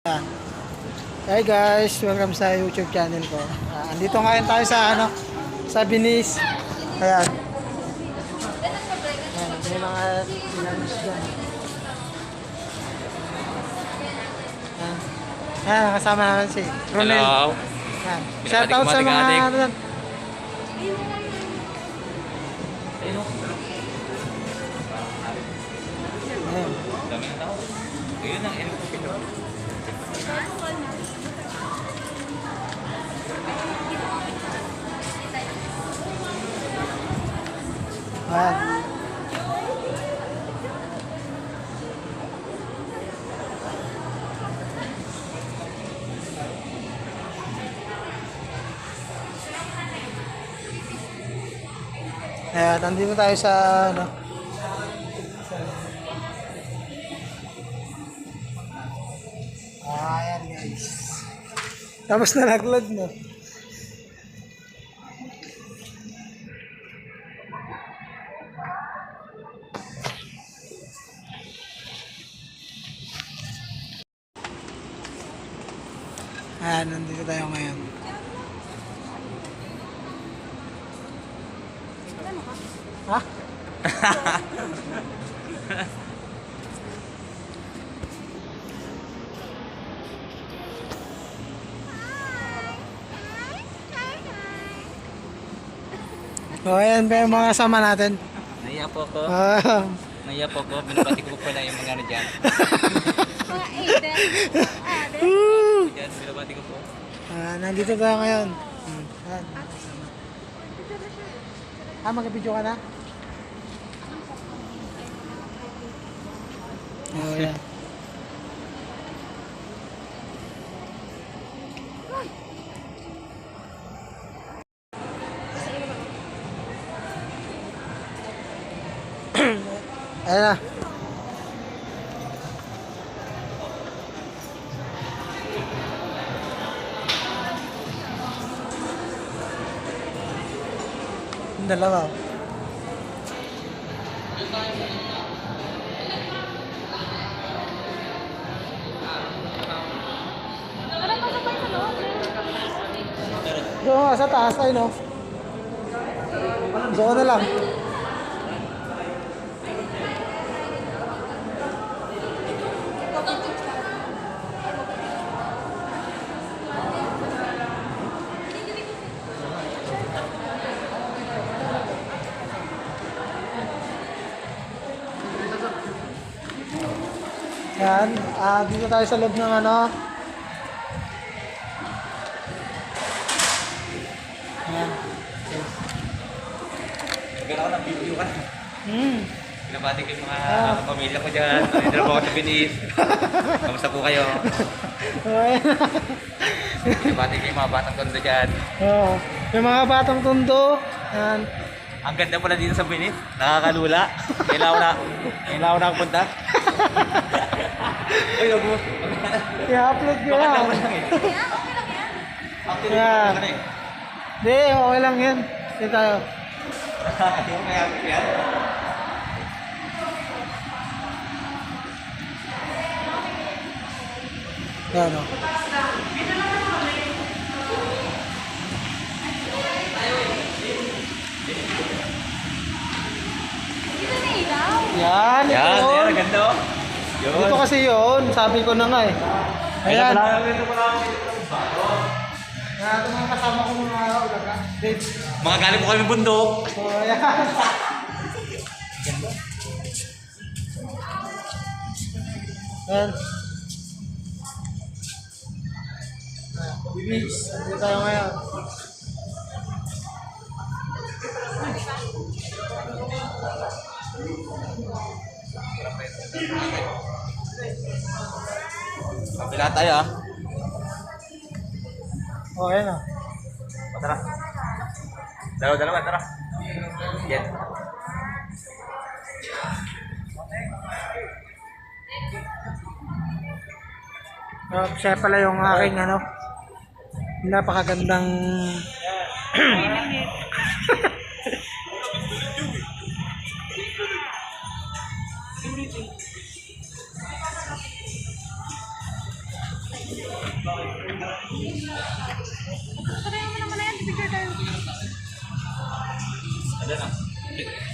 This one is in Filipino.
Hi guys, welcome sa YouTube channel ko. Andito ngayon tayo sa sa Venice. Ayan. Ayan, may mga pinamis dyan. Ayan, kasama namin si Ronel. Hello. Ayan. Shout out sa mga Ayan. Dami ng tao. Ayun ang Pino. Ayan. Ayan, nandito tayo sa ayan guys. Tapos na nag-load no. Ayan, nandito tayo ngayon. Ha? So, ayan ba yung mga kasama natin? Naiya po ko. Naiya po ko. Binabati ko pala yung mga ano dyan. Mga Aiden. Dyan, binabati ko po. Nandito tayo ngayon. Ayan. Mag-video ka na? Oh, yeah. Ayan na. Yung dalawa. Doon sa taas ay no. Doon na lang. Yan, dito tayo sa loob ng Yan. Nagkaroon ako ng video ka. Binabati ko yung mga pamilya ko dyan. Nandito po ako sa Venice. Kamusta po kayo? Binabati ko yung mga batang tondo dyan. Oo. Yung mga batang tondo. Yan. Ang ganda pala dito sa Venice. Nakakalula. Kailangan na punta. Uy, wag mo. I-upload ko Bakit yan. lang lang eh? Actually, Yeah. ano eh? Hindi, okay lang yan. Dito tayo. Yung kaya yan? Yan o. Yan, ito Yan, yun. yan, ganda oh. Yun. Ito kasi yun, sabi ko na nga eh. Ayan. Ito pala Ito mga kasama ko mga ulaga. Dates. mga galing po kami bundok. So, ayan. Ayan. Beach. Dito tayo ngayon. Kapila tayo ah. Oh, ayan o. Tara. Dalawa, tara. Yan. Siya pala yung aking napakagandang Sabi mo naman na yan, picture tayo. Ano na?